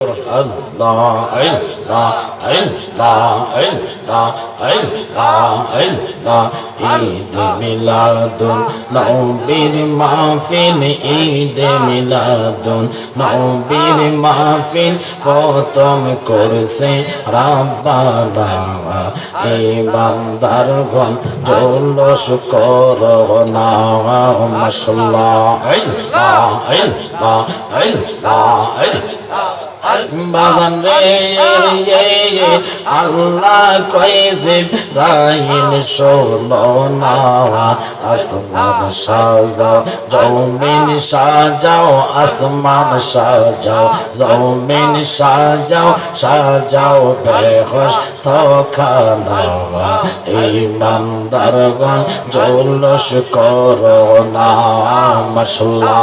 Allah Allah Allah Allah Allah Allah Eid মিলাদুন নবীর মাহফিল ঈদ মিলাদুন নবীর মাহফিল প্রথম করছে রাব্বানা এই বান্দারগণ জলস করোনা মাশাআল্লাহ আল্লাহ আল্লাহ আল্লাহ বাজান রে আল্লাহ কইছে রাইল শোনো না আসমান সাজাও জমিন সাজাও আসমান সাজাও জমিন সাজাও সাজাও বেহস তখানা এই বান্দারগণ জলস করোনা মাশাআল্লাহ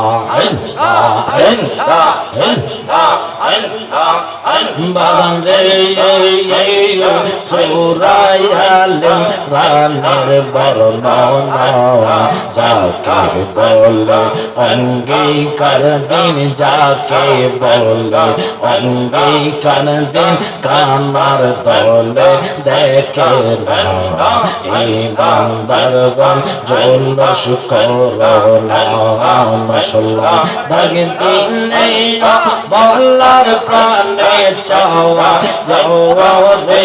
বাজান রে সুরাইয়ালেম রানের বর্ণনা যাকে বলে অঙ্গীকার দিন যাকে বলে অঙ্গীকার দিন কানার দলে দেখে না এই বান্দারগণ জলস করোনা মাশাআল্লাহ ডাকে দিন বলার প্রাণে চাওয়া রে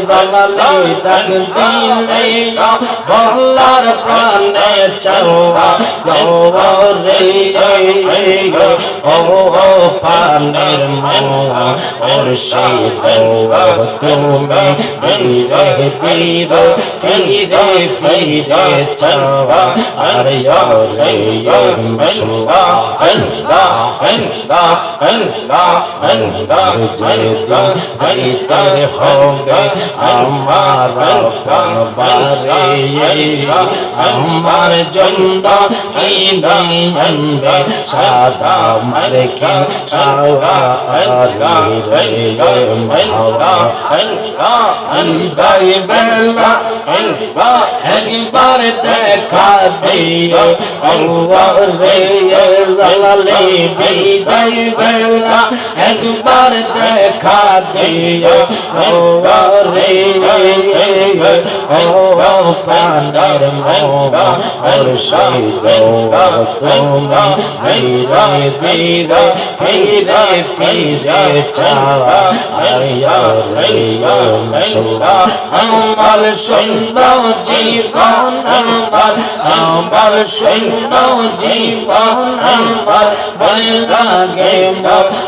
জালালি ডাক দিলে বলার প্রাণে চাওয়া রে ও পানের মোয়া ওর সেই দোয়া তুমি ধীরে ধীরে ফিরে ফিরে চাওয়া আরে রে মাশাআল্লাহ আল্লাহ আল্লাহ আল্লাহ আল্লাহ যেদিন যাইতে হবে আমার পানবারে আমার জন্য কি আনবে সাদা মারকে সাওয়ারি রে মাওলা হৃদয় বেলা একবার দেখা দিও আল্লাহ রে জালালি হৃদয় বেলা একবার দেখা দিও রে ও পানের মোয়া ওর সেই দোয়া তুমি ধীরে ধীরে ফিরে ফিরে চাওয়া রে মাশাআল্লাহ আমার সুন্দর জীবন আমার সুন্দর জীবন আমার ভয় লাগে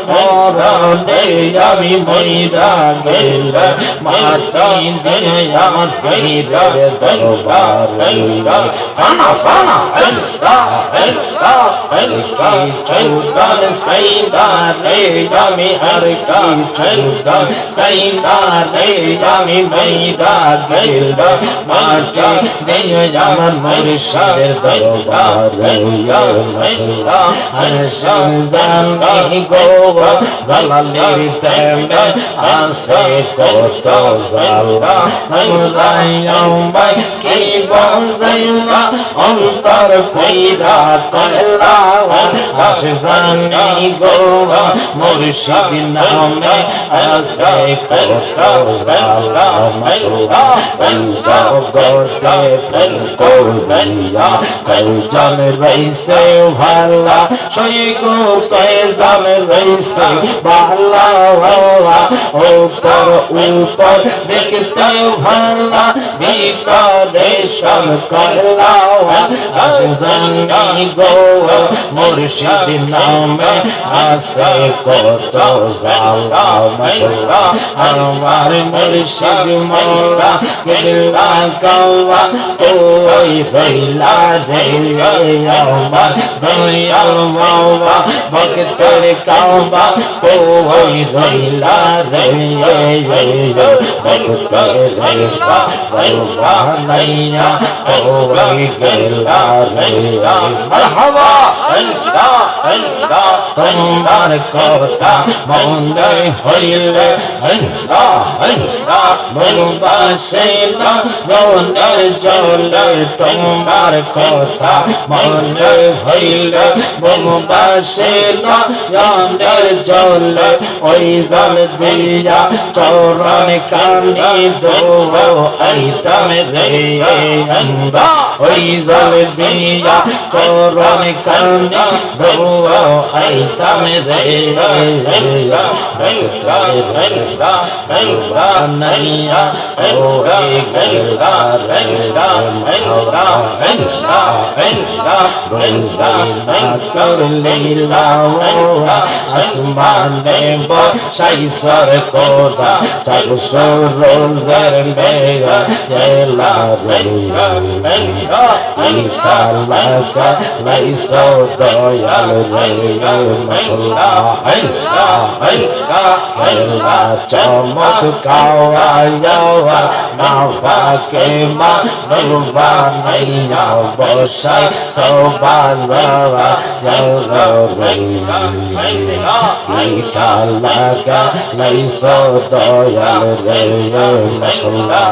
মরণে আমি মইরা গেলে মাটি দিয়ে আমার ফিরের দরবারে ফানা ফানা আল্লাহ আল্লাহ কি চৌদান সাইদা রে আমি আর কি চৌদান সাইদা রে আমি মইরা গেলে মাটি দিয়ে আমার মুর্শিদের দরবারে মাশাআল্লাহ আরশান জানি গো জালালের প্রেমে আসে কত জালা আমরাই কি বজাইলা অন্তর কইরা কয়লা আসে জানি গো মুর্শিদ নামে আসে কত জালা মাশাআল্লাহ ওই জগতে প্রেম করিয়া কয়জন রইছে ভালা সই গো কয়জন রইছে ভালা উপর উপর দেখতে ভালা ভিতরে সব কয়লা জানি গো মুর্শিদ নামে আসে কত জালা মাশাআল্লাহ আমার মুর্শিদ মওলা গেলা কাওয়া ওই রইলা রে আমার দয়াল মাওলা ভক্তের কাওয়া ওই রইলা রে ভক্তে রে পাগল বানাইয়া ওই গেলা রে মারহাবা তোমার কথা মনে হইলে ভালোবাসে না মনের জলে তোমার কথা মনে হইলে ভালোবাসে না মনের জলে ওই জল দিয়া চরণ কানি দো আইতাম রে আমরা ওই জল দিয়া চরণ কানি দো আইতাম রে বানাইয়া ওই গেলা রে রোজানা তোর লীলা আসমানে বসাইসর খোদা চারশো রোজের মেয়া গেলা রে লাগা লাইসো দয়াল রে মশলা খেলা চমক কাওয়া না ফাকে মা বানাইয়া বসাই সবাজাওয়া রে কি লাগা লাইসো দয়াল রে মশলা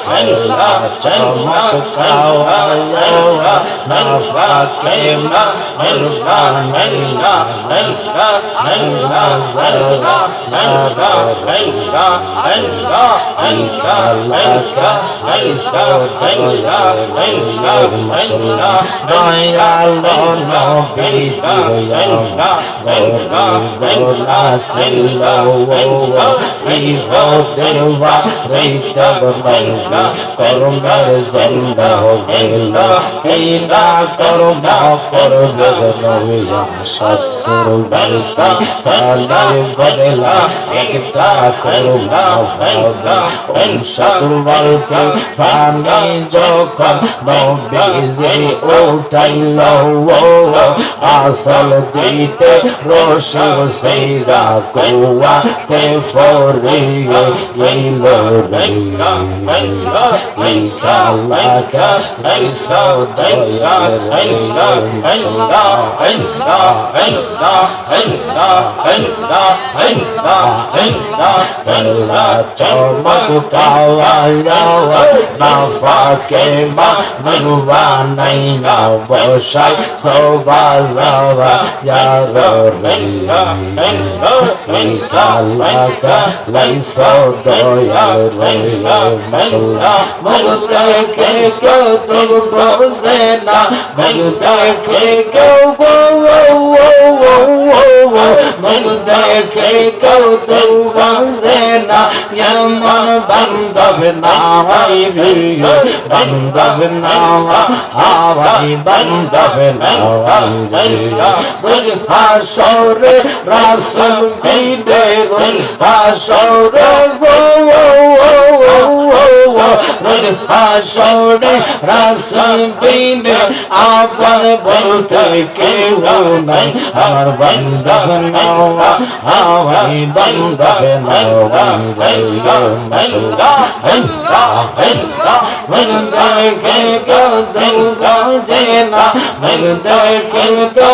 খেলা চমক কাওয়া না ফাকে মা বানাইয়া কর্মের জন্ম গেল কিনা কর্ম করবে নইয়া সত্তর বলতা ফালে বদলা একটা কর্ম ফাদা সত্তর বলতে ফানি যখন নবীজি উঠাইল আসল দিতে রসুল সেইরা কুয়াতে ফরিয়ে এল রে এই খালাকা লাইসা দয়াল রে চমক কাওয়া না ফাকে মা নরবানাই না বসাই সবাজাওয়া রে খালাকা লাইসা দয়াল রে মশলা মগতে কে কেউ তো বসে না মগতে কে কেউ দেখে কেউ তো বসে না এমন বান্ধব নাই বান্ধব নাওয়াই বান্ধব নাওয়াই বুঝ হাসরে রাসূল বিদে হাসরে রোজ হাসরে রাসূল বিদে আপন বলতে কেউ নাই আমার বান্ধব নাওয়া হাওয়াই বান্ধব নাওয়াই রে মশলা মন দেখে কেউ তো বাজে না মন দেখে কেউ তো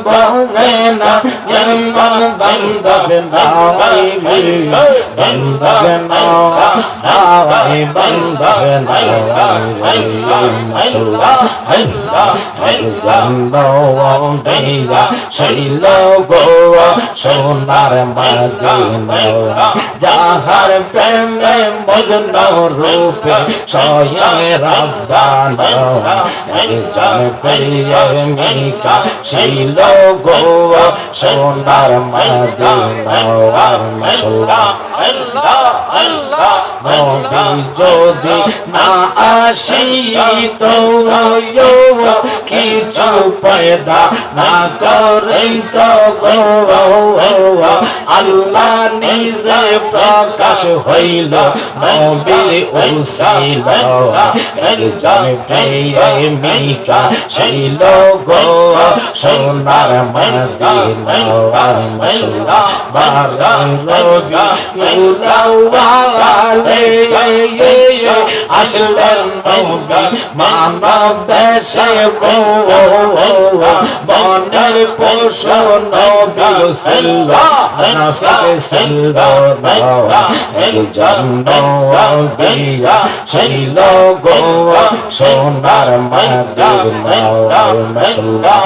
বাজে না এমন বান্ধব নাওয়াই বান্ধব নাওয়া হাওয়াই বান্ধব নাওয়াই রে মশলা জানো দেয়া শৈল গো সোনার মদিনা যাহার প্রেমে মজনু রূপে স্বয়ং রব্বানা একজন প্রেমিকা শৈল গো সোনার মদিনা মশলা নবী যদি না আসিত কিছু পয়দা না করিত আল্লাহ নিজে প্রকাশ হইল নবীর উসিলা একজন প্রেমিকা ছিল গো সোনার মদিনা মাশাআল্লাহ আসলেন নবী মানব বেশে গো বনের পশু নবী ছিল মুনাফিক ছিল না একজন নবী ছিল গো সোনার মদিনা মাশাআল্লাহ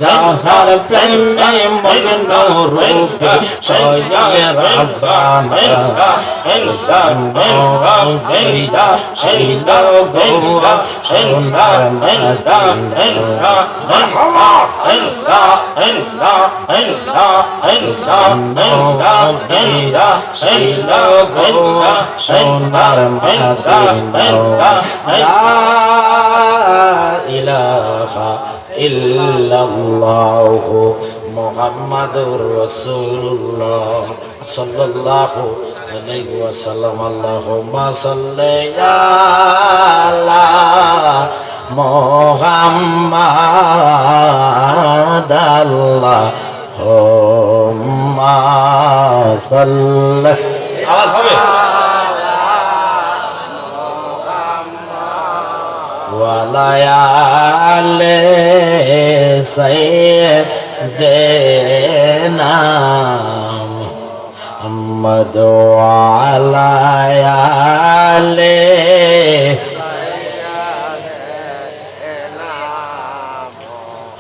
যাহার প্রেমে মজনু রূপে সয়ে রাব্বানা একজন নবী ছিল গো সোনার মদিনা সোনার মদিনা লা ইলাহা ইল্লাল্লাহু মুহাম্মাদুর রাসূলুল্লাহ সাল্লাল্লাহু আলাইহি ওয়াসাল্লাম আল্লাহুম্মা সাল্লি আলা মুহাম্মাদ আল্লাহুম্মা সাল্লি আওয়াজ হবে ওয়ালায়ালে সাইয়্যিদিনা মুহাম্মদ ওয়ালায়ালে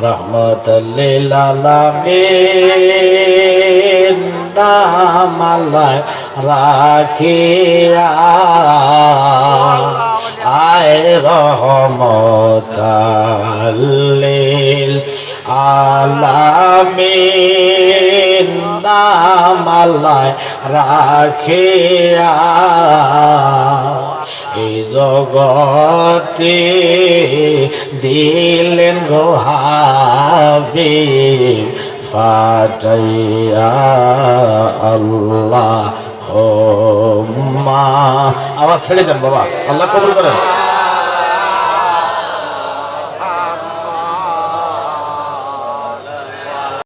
রাহমাতাল লিল আলামিন নামালায় রাখিয়া আয় রহমতাল লিল আলামিন নামালায় রাখিয়া এই জগতে দিলেন গো হাবিব ফাটাইয়া আল্লাহ আওয়াজ ছেড়ে দেন বাবা আল্লাহ কবুল করেন